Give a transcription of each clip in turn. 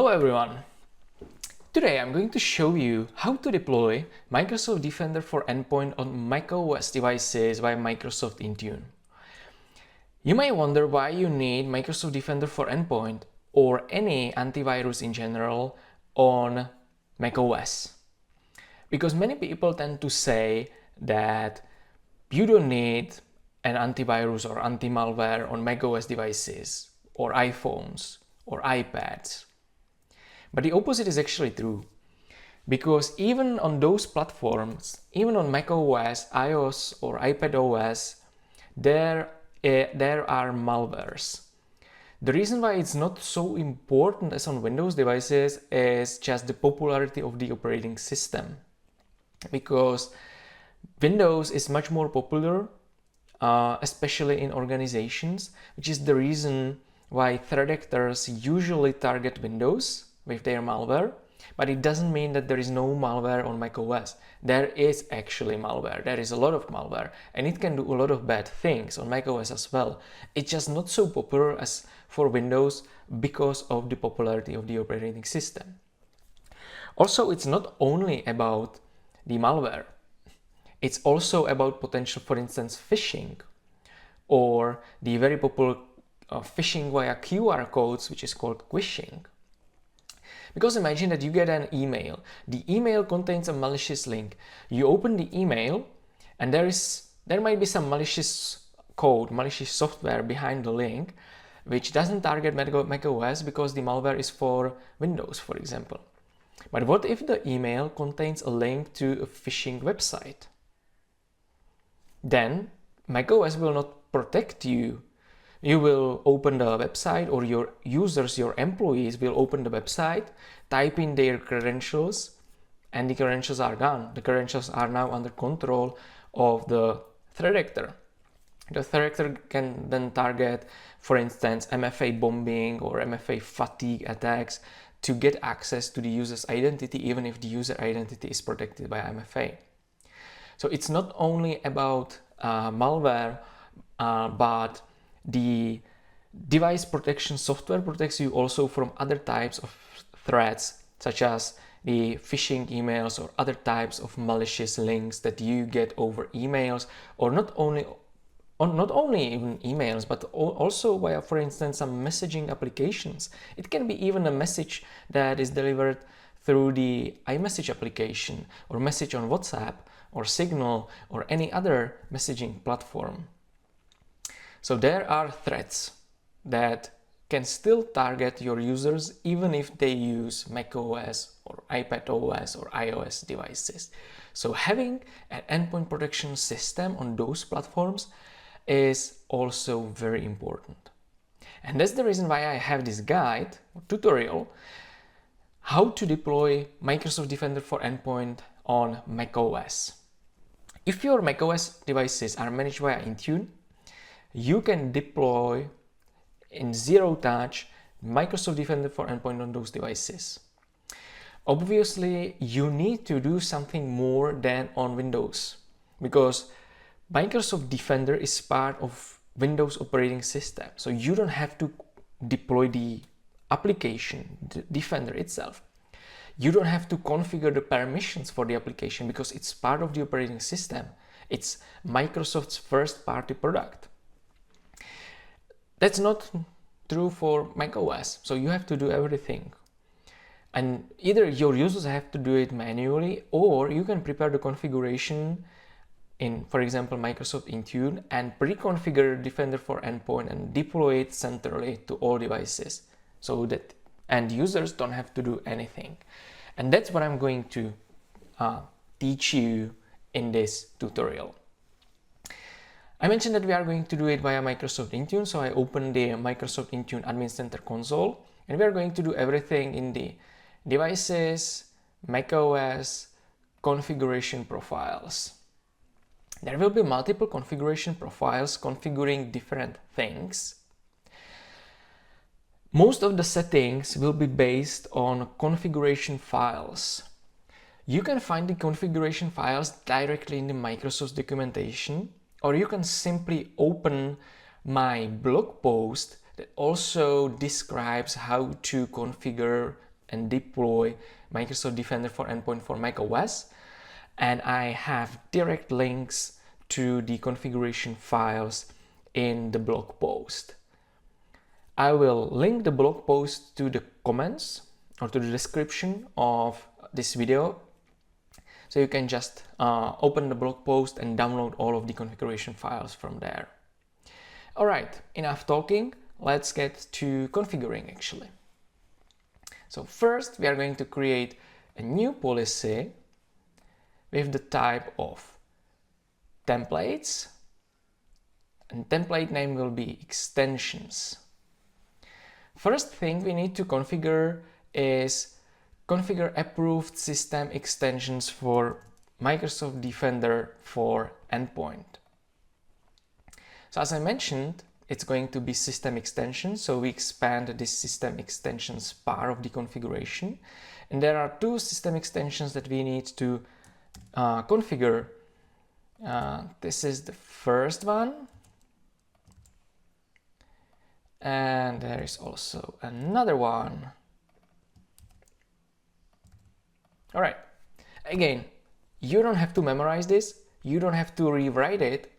Hello everyone! Today I'm going to show you how to deploy Microsoft Defender for Endpoint on macOS devices by Microsoft Intune. You may wonder why you need Microsoft Defender for Endpoint or any antivirus in general on macOS. Because many people tend to say that you don't need an antivirus or anti-malware on macOS devices or iPhones or iPads. But the opposite is actually true, because even on those platforms, even on macOS, iOS or iPadOS, there are malwares. The reason why it's not so important as on Windows devices is just the popularity of the operating system, because Windows is much more popular, especially in organizations, which is the reason why threat actors usually target Windows with their malware, but it doesn't mean that there is no malware on macOS. There is actually malware, there is a lot of malware, and it can do a lot of bad things on macOS as well. It's just not so popular as for Windows because of the popularity of the operating system. Also, it's not only about the malware, it's also about potential, for instance, phishing, or the very popular phishing via QR codes, which is called phishing. Because imagine that you get an email. The email contains a malicious link. You open the email and there might be some malicious code, malicious software behind the link, which doesn't target macOS because the malware is for Windows, for example. But what if the email contains a link to a phishing website? Then macOS will not protect you. You will open the website, or your users, your employees will open the website, type in their credentials, and the credentials are gone. The credentials are now under control of the threat actor. The threat actor can then target, for instance, MFA bombing or MFA fatigue attacks to get access to the user's identity, even if the user identity is protected by MFA. So it's not only about malware, but the device protection software protects you also from other types of threats, such as the phishing emails or other types of malicious links that you get over emails, or not only even emails, but also via, for instance, some messaging applications. It can be even a message that is delivered through the iMessage application, or message on WhatsApp or Signal or any other messaging platform. So there are threats that can still target your users even if they use macOS or iPadOS or iOS devices. So having an endpoint protection system on those platforms is also very important. And that's the reason why I have this guide or tutorial how to deploy Microsoft Defender for Endpoint on macOS. If your macOS devices are managed via Intune, you can deploy in zero touch Microsoft Defender for Endpoint on those devices. Obviously, you need to do something more than on Windows, because Microsoft Defender is part of Windows operating system. So you don't have to deploy the application, the Defender itself. You don't have to configure the permissions for the application because it's part of the operating system. It's Microsoft's first-party product. That's not true for macOS, so you have to do everything. And either your users have to do it manually, or you can prepare the configuration in, for example, Microsoft Intune, and pre-configure Defender for Endpoint and deploy it centrally to all devices, so that end users don't have to do anything. And that's what I'm going to teach you in this tutorial. I mentioned that we are going to do it via Microsoft Intune, so I open the Microsoft Intune Admin Center console, and we are going to do everything in the devices, macOS, configuration profiles. There will be multiple configuration profiles configuring different things. Most of the settings will be based on configuration files. You can find the configuration files directly in the Microsoft documentation, or you can simply open my blog post that also describes how to configure and deploy Microsoft Defender for Endpoint for macOS. And I have direct links to the configuration files in the blog post. I will link the blog post to the comments or to the description of this video. So you can just open the blog post and download all of the configuration files from there. All right, enough talking. Let's get to configuring actually. So first we are going to create a new policy with the type of templates, and template name will be extensions. First thing we need to configure is configure approved system extensions for Microsoft Defender for Endpoint. So as I mentioned, it's going to be system extensions, so we expand this system extensions part of the configuration. And there are two system extensions that we need to configure. This is the first one. And there is also another one. All right, again, you don't have to memorize this, you don't have to rewrite it.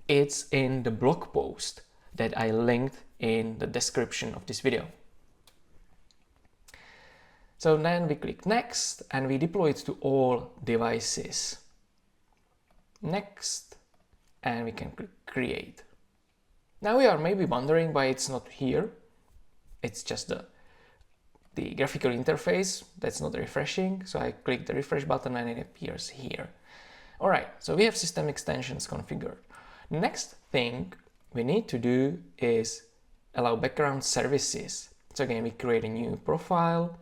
It's in the blog post that I linked in the description of this video. So then we click next and we deploy it to all devices. Next, and we can click create. Now we are maybe wondering why it's not here. It's just the graphical interface that's not refreshing. So I click the refresh button and it appears here. All right, so we have system extensions configured. Next thing we need to do is allow background services. So again, we create a new profile.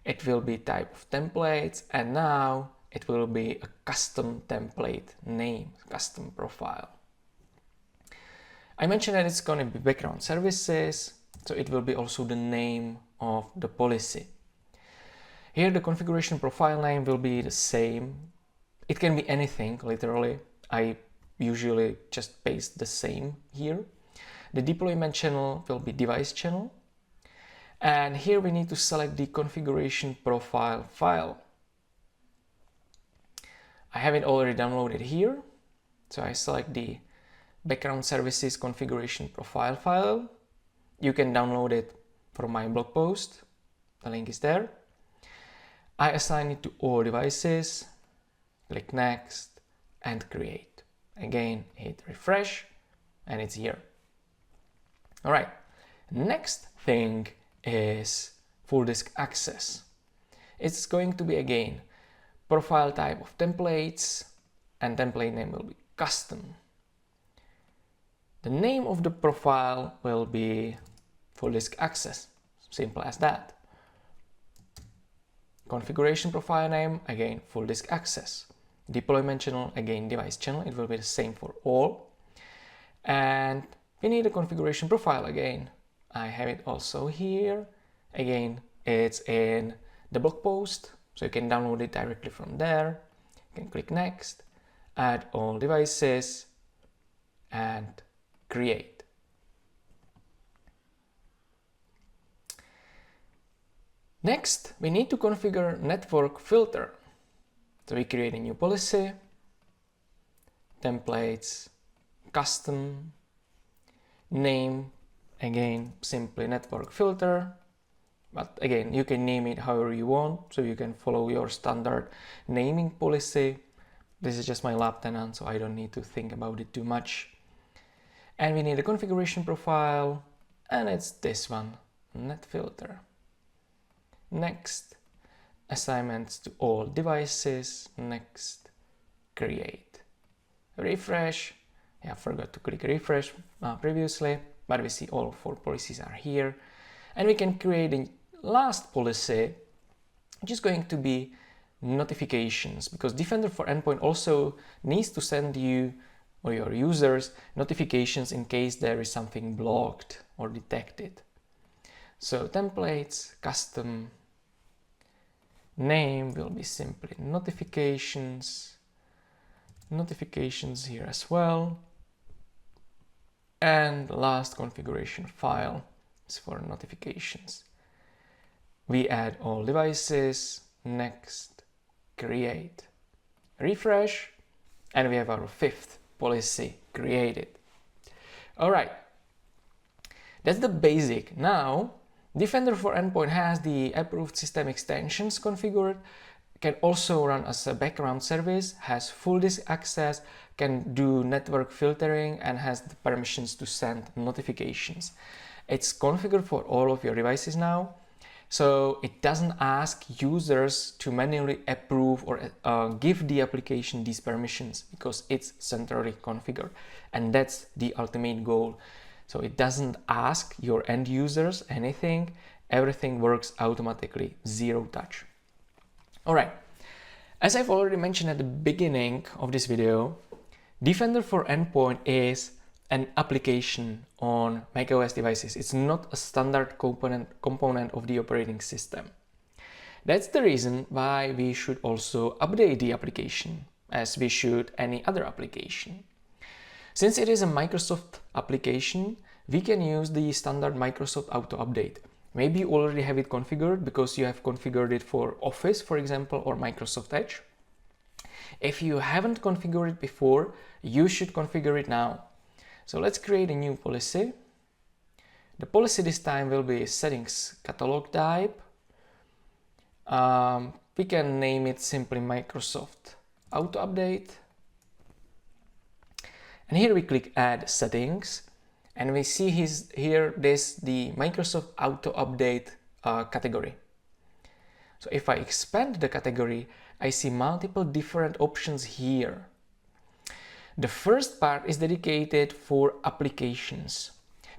It will be type of templates, and now it will be a custom template name, custom profile. I mentioned that it's going to be background services, so it will be also the name of the policy. Here the configuration profile name will be the same. It can be anything, literally. I usually just paste the same here. The deployment channel will be device channel. And here we need to select the configuration profile file. I have it already downloaded here. So I select the background services configuration profile file. You can download it from my blog post. The link is there. I assign it to all devices. Click next and create. Again, hit refresh and it's here. All right, next thing is full disk access. It's going to be again profile type of templates and template name will be custom. The name of the profile will be full disk access, simple as that. Configuration profile name, again full disk access. Deployment channel, again device channel, it will be the same for all. And we need a configuration profile again. I have it also here. Again, it's in the blog post, so you can download it directly from there. You can click next, add all devices, and create. Next, we need to configure network filter. So we create a new policy, templates, custom, name, again, simply network filter. But again, you can name it however you want, so you can follow your standard naming policy. This is just my lab tenant, so I don't need to think about it too much. And we need a configuration profile, and it's this one, net filter. Next, assignments to all devices. Next, create. Refresh. Yeah, I forgot to click refresh previously, but we see all 4 policies are here. And we can create a last policy, which is going to be notifications, because Defender for Endpoint also needs to send you or your users notifications in case there is something blocked or detected. So templates, custom, name will be simply notifications, notifications here as well. And last configuration file is for notifications. We add all devices, next, create, refresh, and we have our 5th policy created. All right, that's the basic. Now, Defender for Endpoint has the approved system extensions configured, can also run as a background service, has full disk access, can do network filtering, and has the permissions to send notifications. It's configured for all of your devices now, so it doesn't ask users to manually approve or give the application these permissions because it's centrally configured, and that's the ultimate goal. So it doesn't ask your end users anything, everything works automatically, zero touch. All right, as I've already mentioned at the beginning of this video, Defender for Endpoint is an application on macOS devices. It's not a standard component of the operating system. That's the reason why we should also update the application, as we should any other application. Since it is a Microsoft application, we can use the standard Microsoft Auto Update. Maybe you already have it configured because you have configured it for Office, for example, or Microsoft Edge. If you haven't configured it before, you should configure it now. So let's create a new policy. The policy this time will be settings catalog type. We can name it simply Microsoft Auto Update. And here we click add settings, and we see the Microsoft Auto Update category. So if I expand the category, I see multiple different options here. The first part is dedicated for applications,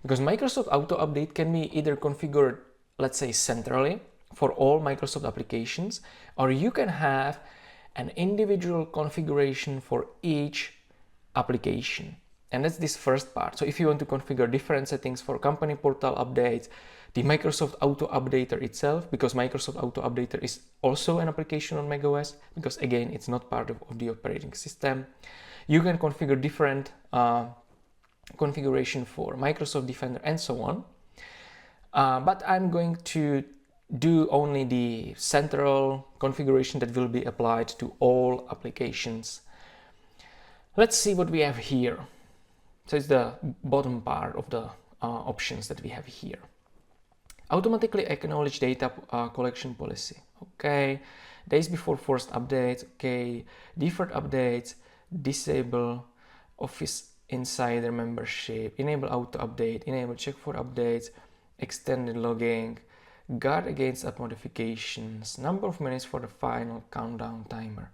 because Microsoft Auto Update can be either configured, let's say, centrally for all Microsoft applications, or you can have an individual configuration for each application. And that's this first part. So if you want to configure different settings for company portal updates, the Microsoft Auto Updater itself, because Microsoft Auto Updater is also an application on macOS, because again, it's not part of the operating system. You can configure different configuration for Microsoft Defender and so on. But I'm going to do only the central configuration that will be applied to all applications. Let's see what we have here. So it's the bottom part of the options that we have here. Automatically acknowledge data collection policy. Okay. Days before forced updates. Okay. Deferred updates. Disable Office Insider membership. Enable auto update. Enable check for updates. Extended logging. Guard against app modifications. Number of minutes for the final countdown timer.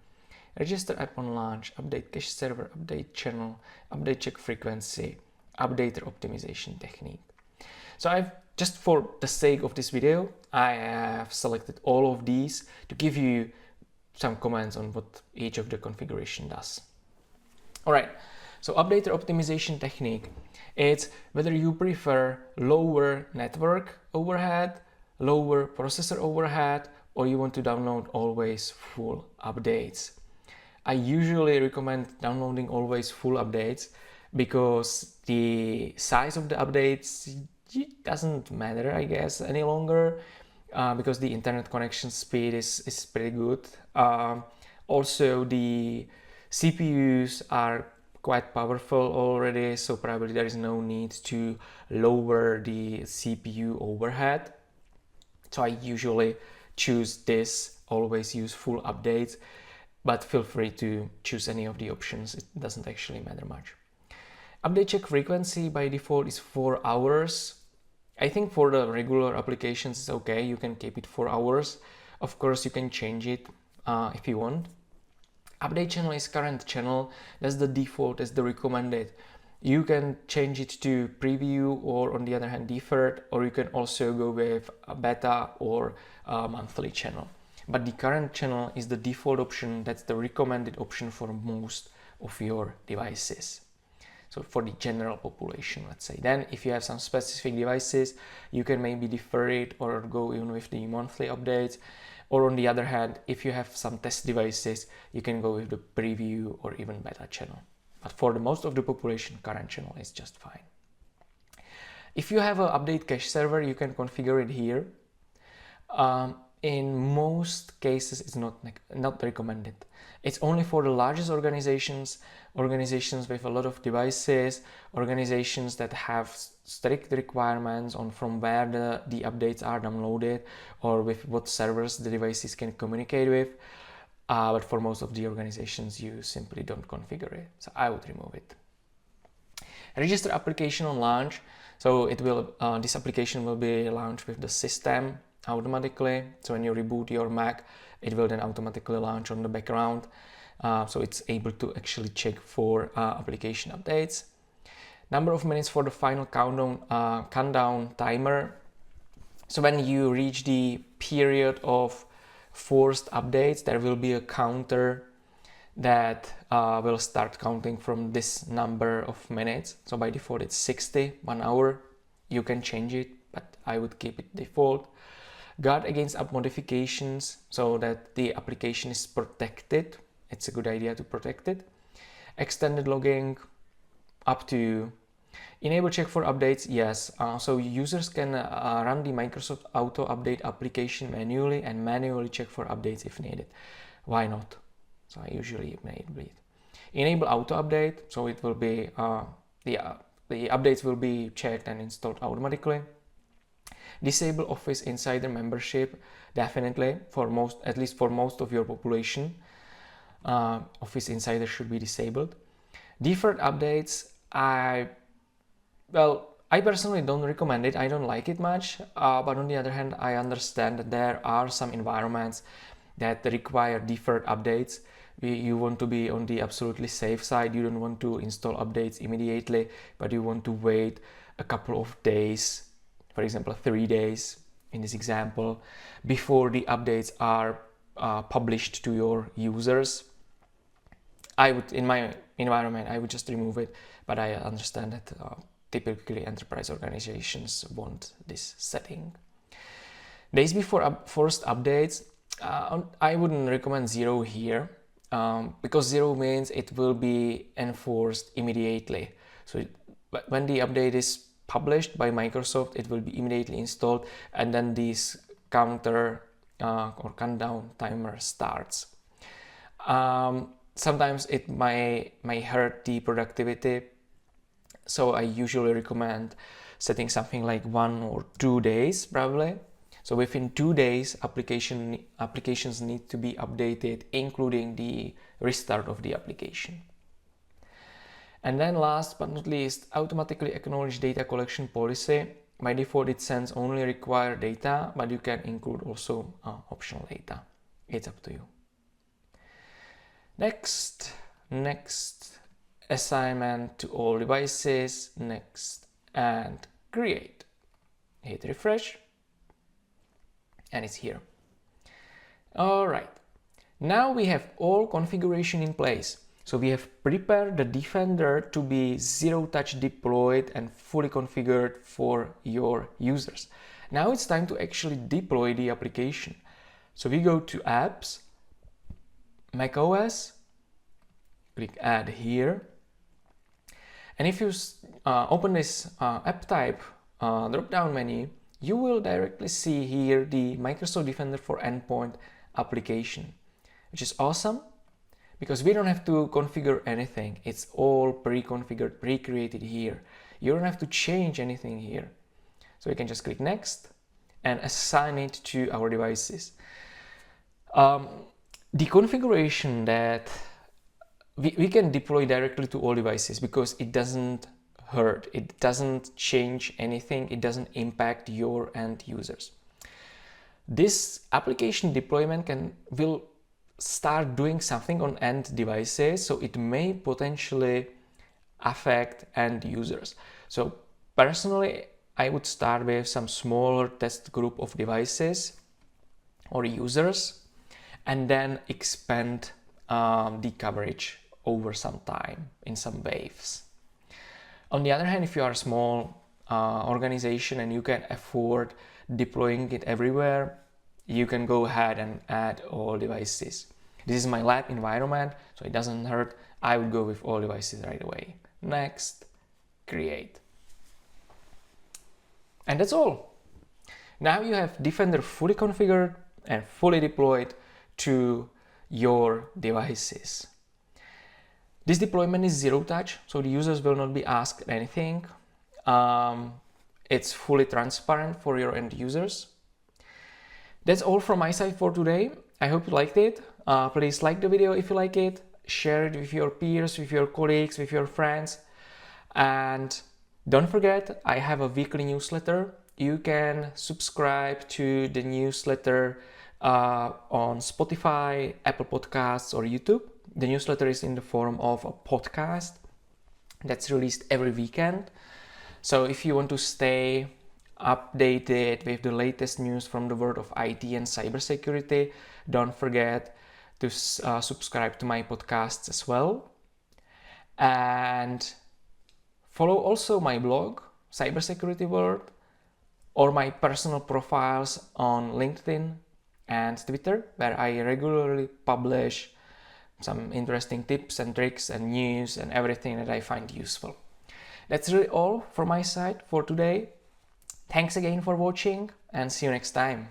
Register app on launch, update cache server, update channel, update check frequency, updater optimization technique. So I've just for the sake of this video, I have selected all of these to give you some comments on what each of the configuration does. All right, so updater optimization technique. It's whether you prefer lower network overhead, lower processor overhead, or you want to download always full updates. I usually recommend downloading always full updates because the size of the updates doesn't matter, I guess, any longer because the internet connection speed is pretty good. Also, the CPUs are quite powerful already, so probably there is no need to lower the CPU overhead. So I usually choose this, always use full updates. But feel free to choose any of the options, it doesn't actually matter much. Update check frequency by default is 4 hours. I think for the regular applications it's okay, you can keep it 4 hours. Of course you can change it if you want. Update channel is current channel, that's the default, that's the recommended. You can change it to preview or on the other hand deferred, or you can also go with a beta or a monthly channel. But the current channel is the default option, that's the recommended option for most of your devices. So for the general population, let's say. Then if you have some specific devices, you can maybe defer it or go even with the monthly updates. Or on the other hand, if you have some test devices, you can go with the preview or even beta channel. But for the most of the population, current channel is just fine. If you have an update cache server, you can configure it here. In most cases, it's not recommended. It's only for the largest organizations, organizations with a lot of devices, organizations that have strict requirements on from where the updates are downloaded or with what servers the devices can communicate with. But for most of the organizations, you simply don't configure it. So I would remove it. Register application on launch. So it will this application will be launched with the system automatically. So when you reboot your Mac, it will then automatically launch on the background. So it's able to actually check for application updates. Number of minutes for the final countdown timer. So when you reach the period of forced updates, there will be a counter that will start counting from this number of minutes. So by default it's 60, 1 hour. You can change it, but I would keep it default. Guard against app modifications so that the application is protected. It's a good idea to protect it. Extended logging, up to you. Enable check for updates, yes. So users can run the Microsoft Auto Update application manually and manually check for updates if needed. Why not? So I usually enable it. Enable Auto Update, so it will be the updates will be checked and installed automatically. Disable Office Insider membership, definitely for most, at least for most of your population. Office Insider should be disabled. Deferred updates, I personally don't recommend it. I don't like it much, but on the other hand, I understand that there are some environments that require deferred updates. You want to be on the absolutely safe side. You don't want to install updates immediately, but you want to wait a couple of days, for example 3 days in this example, before the updates are published to your users. I would, in my environment, I would just remove it, but I understand that typically enterprise organizations want this setting. Days before forced updates, I wouldn't recommend 0 here, because 0 means it will be enforced immediately. So when the update is published by Microsoft, it will be immediately installed, and then this counter or countdown timer starts. Sometimes it may hurt the productivity, so I usually recommend setting something like 1 or 2 days probably. So within 2 days, applications need to be updated, including the restart of the application. And then last but not least, automatically acknowledge data collection policy. By default, it sends only required data, but you can include also optional data. It's up to you. Next, assignment to all devices, next, and create. Hit refresh, and it's here. All right, now we have all configuration in place. So we have prepared the Defender to be zero-touch deployed and fully configured for your users. Now it's time to actually deploy the application. So we go to Apps, macOS, click Add here. And if you open this app type drop-down menu, you will directly see here the Microsoft Defender for Endpoint application, which is awesome because we don't have to configure anything. It's all pre-configured, pre-created here. You don't have to change anything here. So you can just click Next and assign it to our devices. The configuration that we can deploy directly to all devices because it doesn't hurt, it doesn't change anything, it doesn't impact your end users. This application deployment will start doing something on end devices, so it may potentially affect end users. So personally, I would start with some smaller test group of devices or users and then expand the coverage over some time in some waves. On the other hand, if you are a small organization and you can afford deploying it everywhere, you can go ahead and add all devices. This is my lab environment, so it doesn't hurt. I would go with all devices right away. Next, create. And that's all. Now you have Defender fully configured and fully deployed to your devices. This deployment is zero touch, so the users will not be asked anything. It's fully transparent for your end users. That's all from my side for today. I hope you liked it. Please like the video if you like it, share it with your peers, with your colleagues, with your friends. And don't forget, I have a weekly newsletter. You can subscribe to the newsletter on Spotify, Apple Podcasts, or YouTube. The newsletter is in the form of a podcast that's released every weekend. So if you want to stay updated with the latest news from the world of IT and cybersecurity, don't forget to subscribe to my podcasts as well. And follow also my blog, Cybersecurity World, or my personal profiles on LinkedIn and Twitter, where I regularly publish some interesting tips and tricks and news and everything that I find useful. That's really all from my side for today. Thanks again for watching and see you next time.